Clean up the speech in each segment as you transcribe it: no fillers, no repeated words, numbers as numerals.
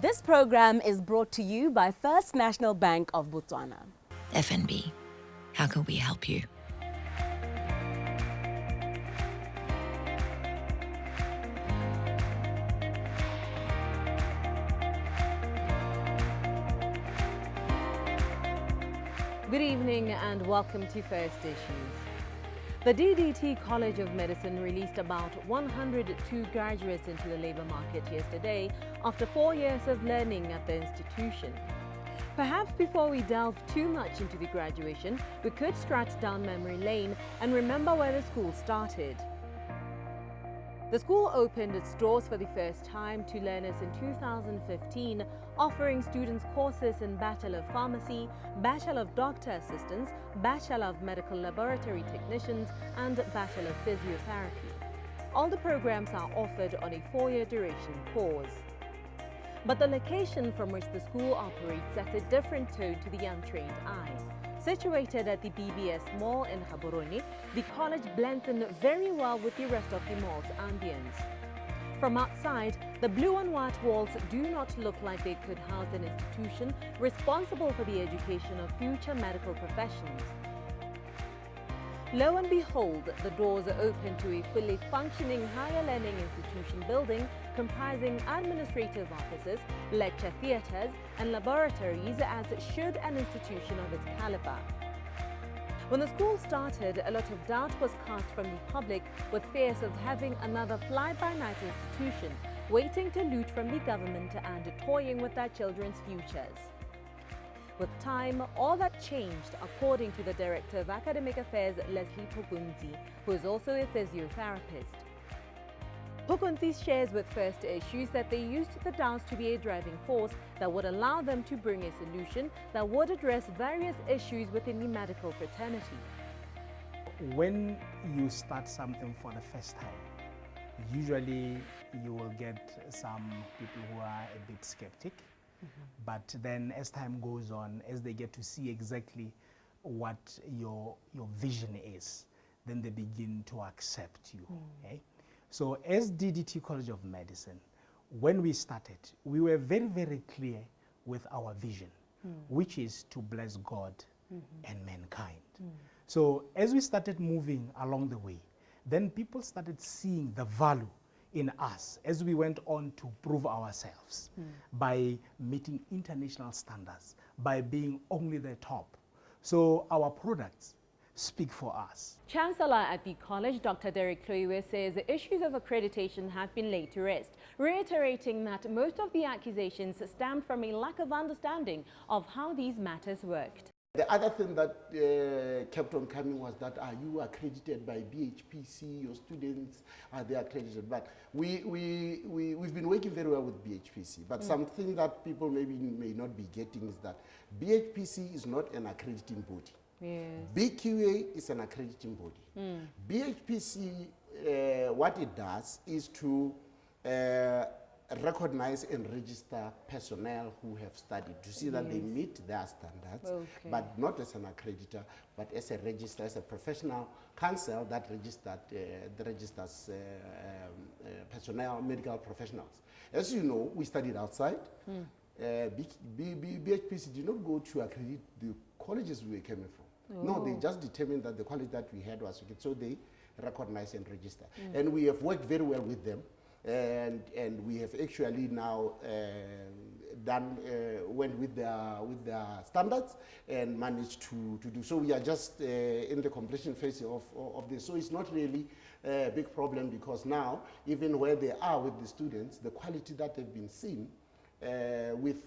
This program is brought to you by First National Bank of Botswana. FNB, how can we help you? Good evening and welcome to First Issues. The DDT College of Medicine released about 102 graduates into the labour market yesterday after 4 years of learning at the institution. Perhaps before we delve too much into the graduation, we could stretch down memory lane and remember where the school started. The school opened its doors for the first time to learners in 2015, offering students courses in Bachelor of Pharmacy, Bachelor of Doctor Assistants, Bachelor of Medical Laboratory Technicians, and Bachelor of Physiotherapy. All the programs are offered on a 4-year duration course. But the location from which the school operates sets a different tone to the untrained eye. Situated at the BBS Mall in Gaborone, the college blends in very well with the rest of the mall's ambience. From outside, the blue and white walls do not look like they could house an institution responsible for the education of future medical professions. Lo and behold, the doors are open to a fully functioning higher learning institution building comprising administrative offices, lecture theatres and laboratories, as should an institution of its caliber. When the school started, a lot of doubt was cast from the public with fears of having another fly-by-night institution waiting to loot from the government and toying with their children's futures. With time, all that changed, according to the Director of Academic Affairs, Leslie Pukunzi, who is also a physiotherapist. Pukunzi shares with First Issues that they used the doubts to be a driving force that would allow them to bring a solution that would address various issues within the medical fraternity. When you start something for the first time, usually you will get some people who are a bit skeptic. But then as time goes on, as they get to see exactly what your vision is, then they begin to accept you. Okay? So as DDT College of Medicine, when we started, we were very, very clear with our vision, which is to bless God and mankind. So as we started moving along the way, then people started seeing the value in us as we went on to prove ourselves by meeting international standards, by being only the top. So our products speak for us. Chancellor at the college, Dr. Derek Kloiwe, says the issues of accreditation have been laid to rest, reiterating that most of the accusations stemmed from a lack of understanding of how these matters worked. The other thing that kept on coming was that, are you accredited by BHPC? Your students, are they accredited? But we've been working very well with BHPC. But something that people maybe may not be getting is that BHPC is not an accrediting body. Yes. BQA is an accrediting body. BHPC, what it does is to recognize and register personnel who have studied to see that they meet their standards, but not as an accreditor, but as a register, as a professional council that registers personnel, medical professionals. As you know, we studied outside. BHPC did not go to accredit the colleges we were coming from. No, they just determined that the college that we had was okay, so they recognize and register. And we have worked very well with them. And we have actually now went with their standards and managed to do so. We are just in the completion phase of this, so it's not really a big problem, because now even where they are with the students, the quality that they've been seen with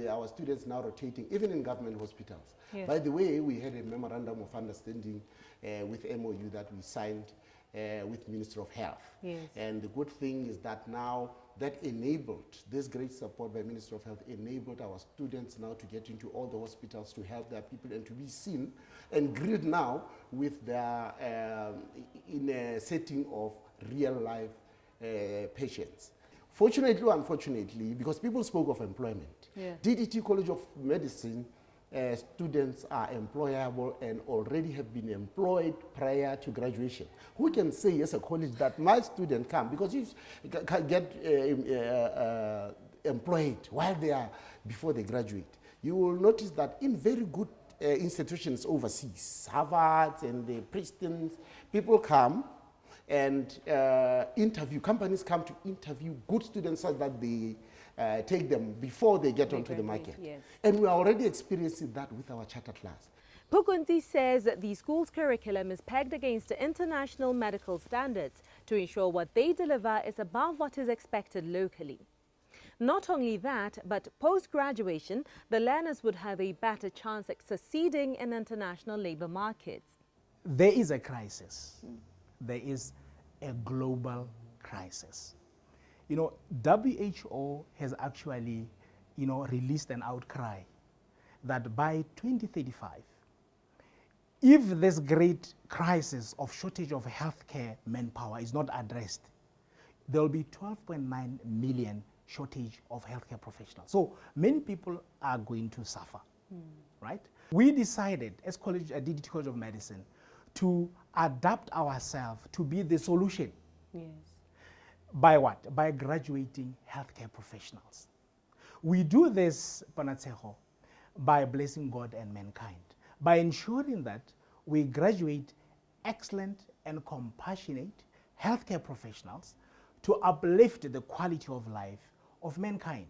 our students now rotating, even in government hospitals. Yes. By the way, we had a memorandum of understanding with MOU that we signed with Ministry of Health. Yes. And the good thing is that now that enabled, this great support by Ministry of Health enabled our students now to get into all the hospitals to help their people and to be seen and greeted now with their, in a setting of real life patients. Fortunately or unfortunately, because people spoke of employment, DDT College of Medicine students are employable and already have been employed prior to graduation. Who can say as a college that my student can? Because you can get employed while they are, before they graduate. You will notice that in very good institutions overseas, Harvard and the Princetons, people come and interview, companies come to interview good students so that they take them before they get onto the market. Yes. And we are already experiencing that with our charter class. Pukunti says that the school's curriculum is pegged against international medical standards to ensure what they deliver is above what is expected locally. Not only that, but post-graduation, the learners would have a better chance at succeeding in international labor markets. There is a crisis. There is a global crisis. You know, WHO has actually, you know, released an outcry that by 2035, if this great crisis of shortage of healthcare manpower is not addressed, there will be 12.9 million shortage of healthcare professionals. So many people are going to suffer, right? We decided as DDT College of Medicine to adapt ourselves to be the solution. Yes. By what? By graduating healthcare professionals. We do this, Panatseho, by blessing God and mankind, by ensuring that we graduate excellent and compassionate healthcare professionals to uplift the quality of life of mankind.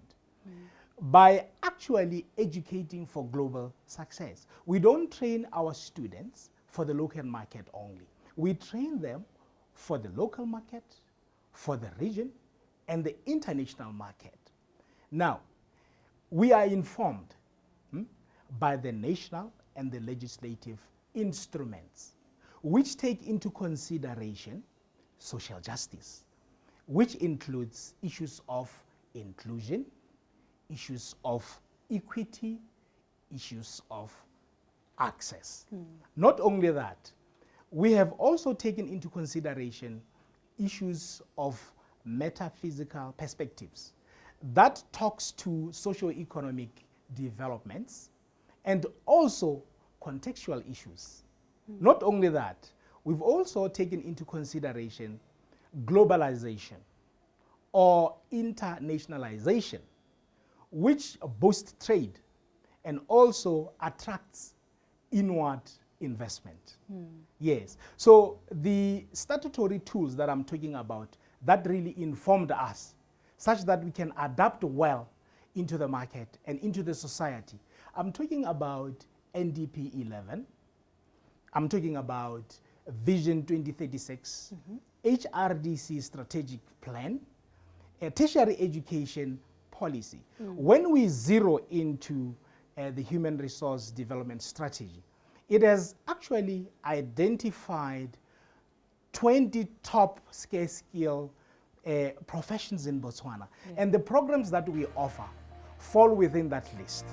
By actually educating for global success. We don't train our students for the local market only. We train them for the local market, for the region, and the international market. Now, we are informed by the national and the legislative instruments which take into consideration social justice, which includes issues of inclusion, issues of equity, issues of access. Not only that, we have also taken into consideration issues of metaphysical perspectives that talks to socio-economic developments and also contextual issues. Not only that, we've also taken into consideration globalization or internationalization, which boosts trade and also attracts inward investment. Yes. So the statutory tools that I'm talking about, that really informed us such that we can adapt well into the market and into the society. I'm talking about NDP 11. I'm talking about Vision 2036, HRDC strategic plan, a tertiary education policy. When we zero into the human resource development strategy, it has actually identified 20 top scarce skill professions in Botswana. And the programs that we offer fall within that list.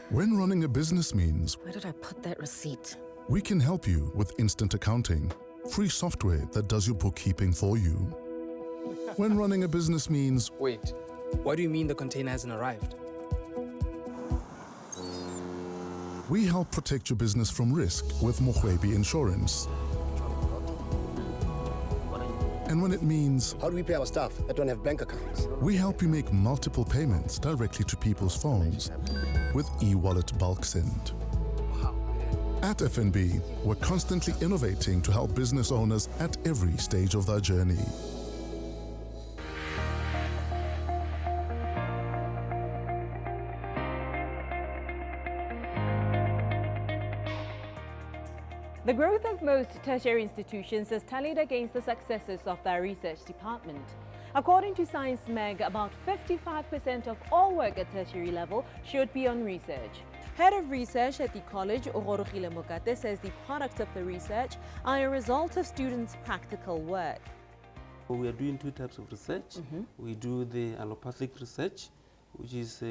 When running a business means Where did I put that receipt? we can help you with instant accounting, free software that does your bookkeeping for you. When running a business means Wait, what do you mean the container hasn't arrived? we help protect your business from risk with Mohwebi Insurance. And when it means How do we pay our staff that don't have bank accounts? we help you make multiple payments directly to people's phones with e-wallet bulk send. At FNB, we're constantly innovating to help business owners at every stage of their journey. The growth of most tertiary institutions is tallied against the successes of their research department. According to Science Meg, about 55% of all work at tertiary level should be on research. Head of research at the college, Ororogile Mokate, says the products of the research are a result of students' practical work. We are doing two types of research. We do the allopathic research, which is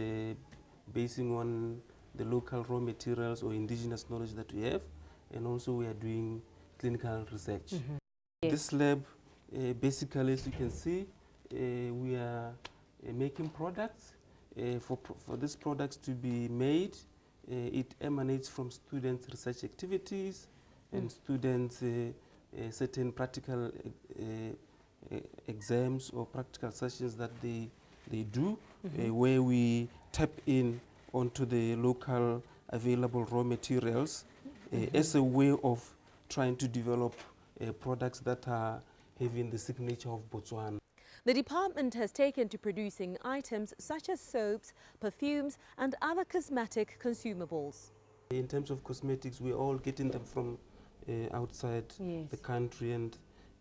basing on the local raw materials or indigenous knowledge that we have, and also we are doing clinical research. This lab, basically, as you can see, we are making products For these products to be made, it emanates from students' research activities and students' certain practical exams or practical sessions that they do, where we tap in onto the local available raw materials as a way of trying to develop products that are having the signature of Botswana. The department has taken to producing items such as soaps, perfumes and other cosmetic consumables. In terms of cosmetics, we're all getting them from outside the country, and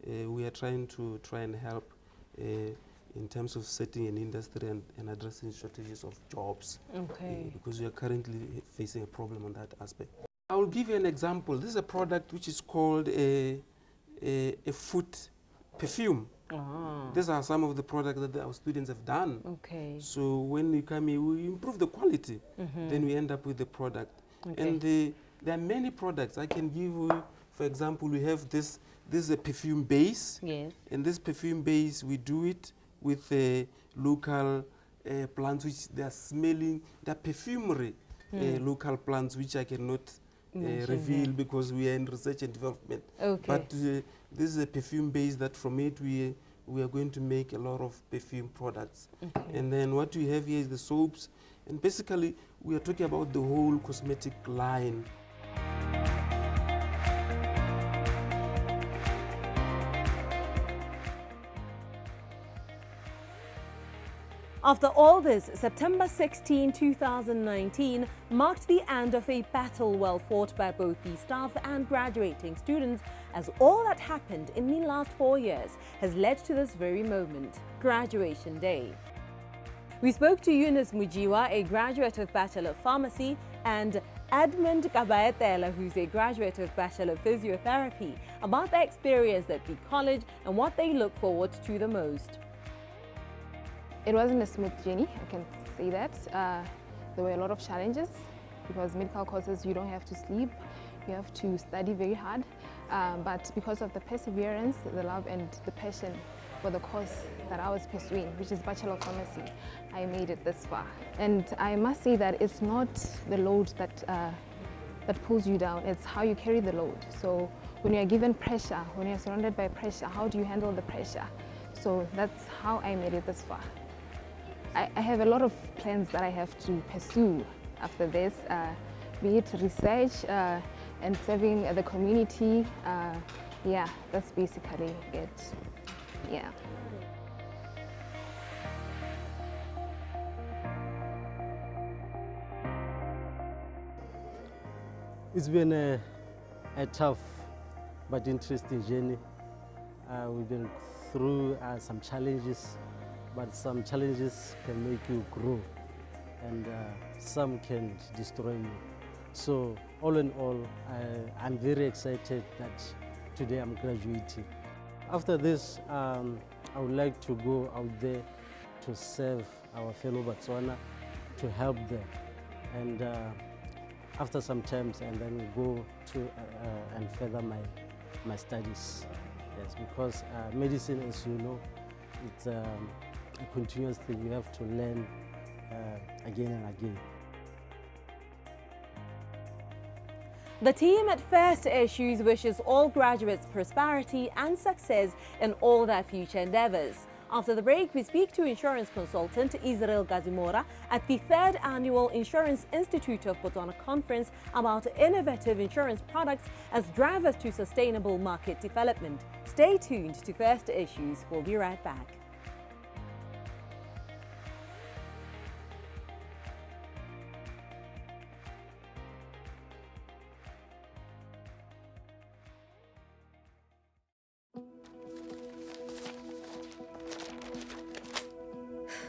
we are trying and help in terms of setting an industry and addressing shortages of jobs. Because we are currently facing a problem on that aspect. I will give you an example. This is a product which is called a foot perfume. These are some of the products that our students have done. So when we come here, we improve the quality. Then we end up with the product. And there are many products. I can give you, for example, we have this is a perfume base. And this perfume base, we do it with local plants which they are smelling, they're perfumery local plants which I cannot reveal because we are in research and development. But this is a perfume base that from it we are going to make a lot of perfume products. And then what we have here is the soaps, and basically we are talking about the whole cosmetic line. After all this, September 16, 2019 marked the end of a battle well fought by both the staff and graduating students, as all that happened in the last 4 years has led to this very moment, Graduation Day. We spoke to Eunice Mujiwa, a graduate of Bachelor of Pharmacy, and Edmund Kabaetela, who's a graduate of Bachelor of Physiotherapy, about their experience at the college and what they look forward to the most. It wasn't a smooth journey, I can say that. There were a lot of challenges because medical courses, you don't have to sleep, you have to study very hard. But because of the perseverance, the love and the passion for the course that I was pursuing, which is Bachelor of Pharmacy, I made it this far. And I must say that it's not the load that pulls you down, it's how you carry the load. So when you're given pressure, when you're surrounded by pressure, how do you handle the pressure? So that's how I made it this far. I have a lot of plans that I have to pursue after this, be it research and serving the community. Yeah, that's basically it. Yeah. It's been a tough but interesting journey. We've been through some challenges, but some challenges can make you grow and some can destroy you. So all in all, I'm very excited that today I'm graduating. After this, I would like to go out there to serve our fellow Botswana, to help them. And after some times, and then go to and further my studies. Yes, because medicine, as you know, it's a continuous thing. You have to learn again and again. The team at First Issues wishes all graduates prosperity and success in all their future endeavors. After the break, we speak to insurance consultant Israel Gazimora at the 3rd Annual Insurance Institute of Botswana Conference about innovative insurance products as drivers to sustainable market development. Stay tuned to First Issues. We'll be right back.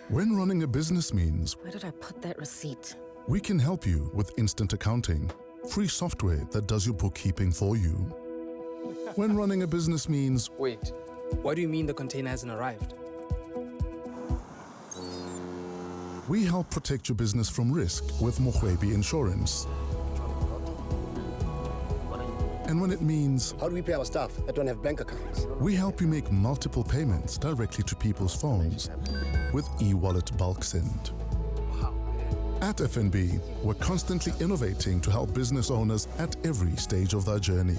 When running a business means Where did I put that receipt? we can help you with instant accounting, free software that does your bookkeeping for you. When running a business means Wait, what do you mean the container hasn't arrived? we help protect your business from risk with Mohwebi Insurance. And when it means How do we pay our staff that don't have bank accounts? we help you make multiple payments directly to people's phones with e-wallet bulk send. At FNB, we're constantly innovating to help business owners at every stage of their journey.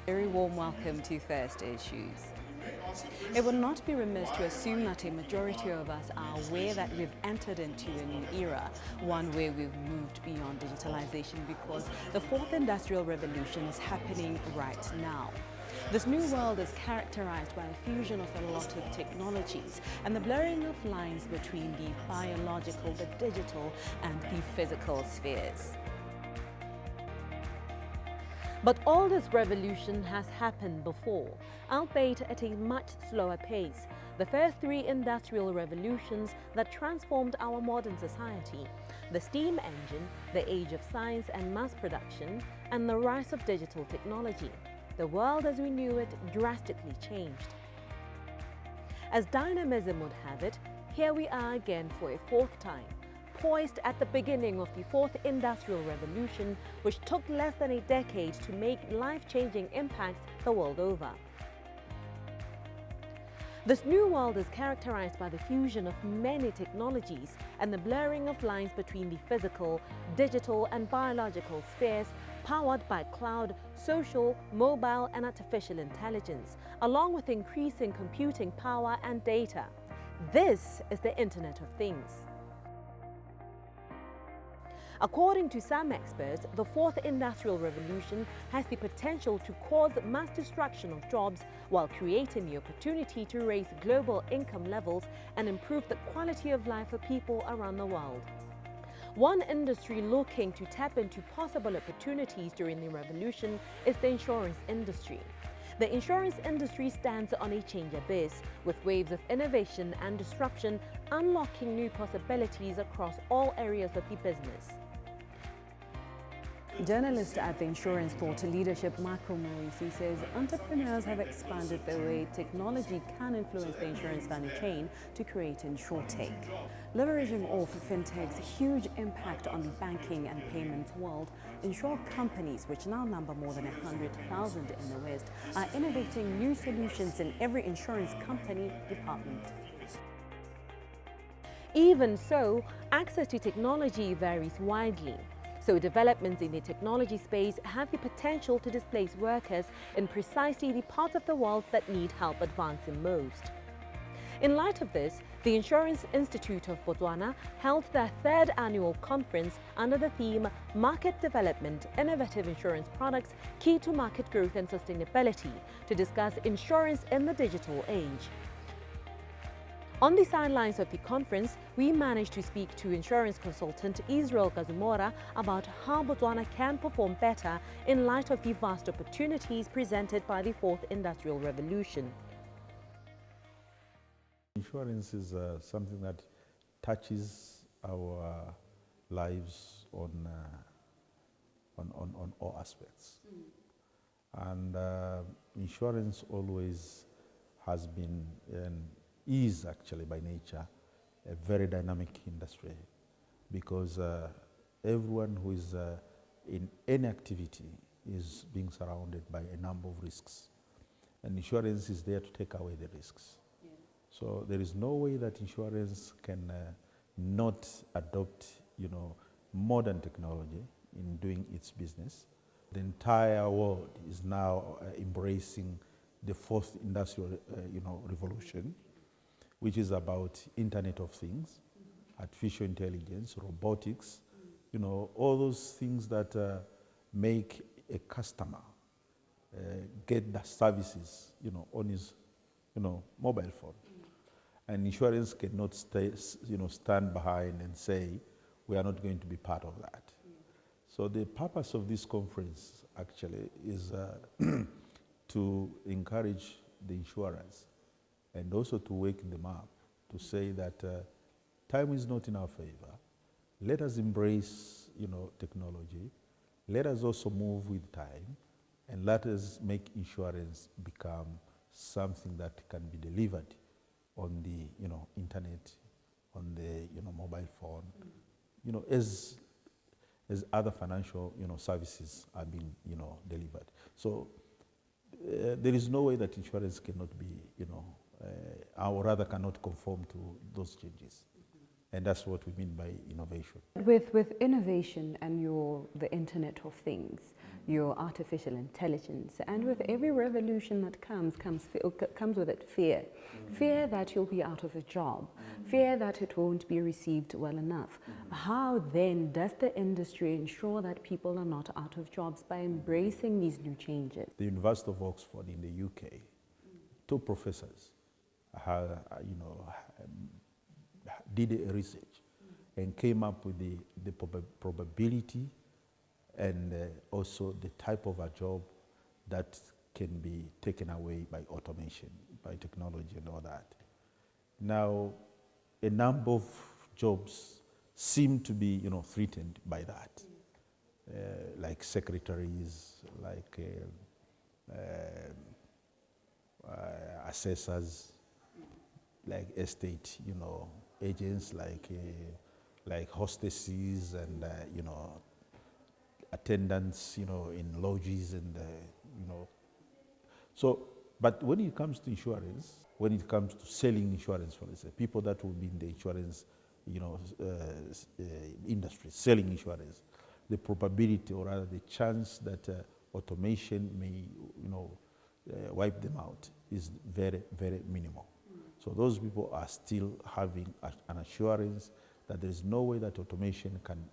Very warm welcome to First Issues. It would not be remiss to assume that a majority of us are aware that we've entered into a new era, one where we've moved beyond digitalization because the fourth industrial revolution is happening right now. This new world is characterized by a fusion of a lot of technologies and the blurring of lines between the biological, the digital, and the physical spheres. But all this revolution has happened before, albeit at a much slower pace. The first three industrial revolutions that transformed our modern society, the steam engine, the age of science and mass production, and the rise of digital technology. The world as we knew it drastically changed. As dynamism would have it, here we are again for a fourth time, poised at the beginning of the fourth industrial revolution, which took less than a decade to make life-changing impacts the world over. This new world is characterized by the fusion of many technologies and the blurring of lines between the physical, digital, and biological spheres, powered by cloud, social, mobile, and artificial intelligence, along with increasing computing power and data. This is the Internet of Things. According to some experts, the fourth industrial revolution has the potential to cause mass destruction of jobs while creating the opportunity to raise global income levels and improve the quality of life for people around the world. One industry looking to tap into possible opportunities during the revolution is the insurance industry. The insurance industry stands on a change abyss, with waves of innovation and disruption unlocking new possibilities across all areas of the business. Journalist at the insurance thought leadership Marco Marisi says entrepreneurs have expanded the way technology can influence the insurance value chain to create insurtech. Leveraging off fintech's huge impact on the banking and payments world, insure companies, which now number more than 100,000 in the West, are innovating new solutions in every insurance company department. Even so, access to technology varies widely. So developments in the technology space have the potential to displace workers in precisely the parts of the world that need help advancing most. In light of this, the Insurance Institute of Botswana held their third annual conference under the theme Market Development, Innovative Insurance Products, Key to Market Growth and Sustainability, to discuss insurance in the digital age. On the sidelines of the conference, we managed to speak to insurance consultant Israel Gazumora about how Botswana can perform better in light of the vast opportunities presented by the fourth industrial revolution. Insurance is something that touches our lives on all aspects. And insurance always has been is actually by nature a very dynamic industry, because everyone who is in any activity is being surrounded by a number of risks, and insurance is there to take away the risks. Yeah. So there is no way that insurance can not adopt, modern technology in doing its business. The entire world is now embracing the fourth industrial, revolution, which is about Internet of Things, artificial intelligence, robotics, all those things that make a customer get the services, on his, mobile phone. And insurance cannot stay, stand behind and say, we are not going to be part of that. So the purpose of this conference actually is to encourage the insurers and also to wake them up to say that time is not in our favor. Let us embrace, technology. Let us also move with time, and let us make insurance become something that can be delivered on the, internet, on the, mobile phone, as as other financial, services are being, delivered. So there is no way that insurance cannot be, or rather cannot conform to those changes. And that's what we mean by innovation. With innovation and the Internet of Things, your artificial intelligence, and with every revolution that comes with it fear. Fear that you'll be out of a job, fear that it won't be received well enough. How then does the industry ensure that people are not out of jobs by embracing these new changes? The University of Oxford in the UK, 2 professors did a research and came up with the probability and also the type of a job that can be taken away by automation, by technology and all that. Now, a number of jobs seem to be, threatened by that, like secretaries, like assessors, like estate, agents, like hostesses and attendants, in lodges and So, but when it comes to insurance, when it comes to selling insurance, for instance, people that will be in the insurance, industry, selling insurance, the probability or rather the chance that automation may, wipe them out is very, very minimal. So those people are still having an assurance that there is no way that automation can,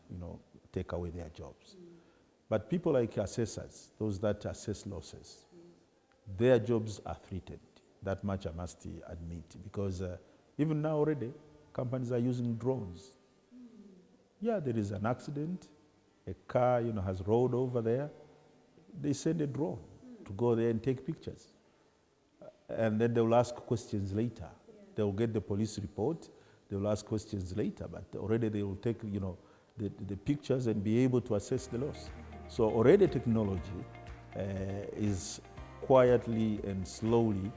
take away their jobs. But people like assessors, those that assess losses, their jobs are threatened. That much I must admit, because even now already, companies are using drones. Yeah, there is an accident, a car, has rolled over there. They send a drone to go there and take pictures. And then they will ask questions later. They will get the police report. They will ask questions later, but already they will take, the pictures and be able to assess the loss. So already technology is quietly and slowly,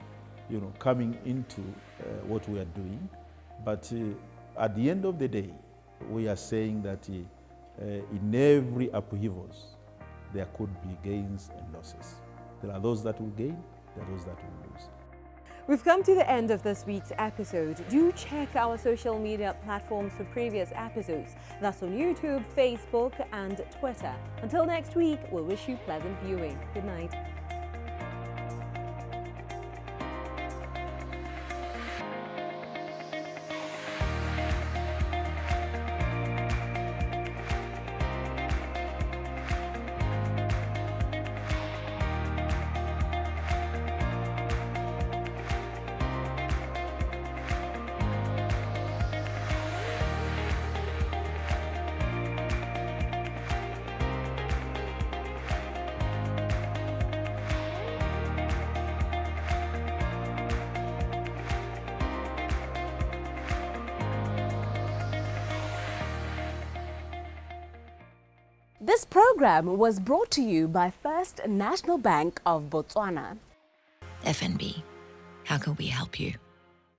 coming into what we are doing. But at the end of the day, we are saying that in every upheavals, there could be gains and losses. There are those that will gain, there are those that will lose. We've come to the end of this week's episode. Do check our social media platforms for previous episodes. That's on YouTube, Facebook, and Twitter. Until next week, we'll wish you pleasant viewing. Good night. This program was brought to you by First National Bank of Botswana. FNB, how can we help you?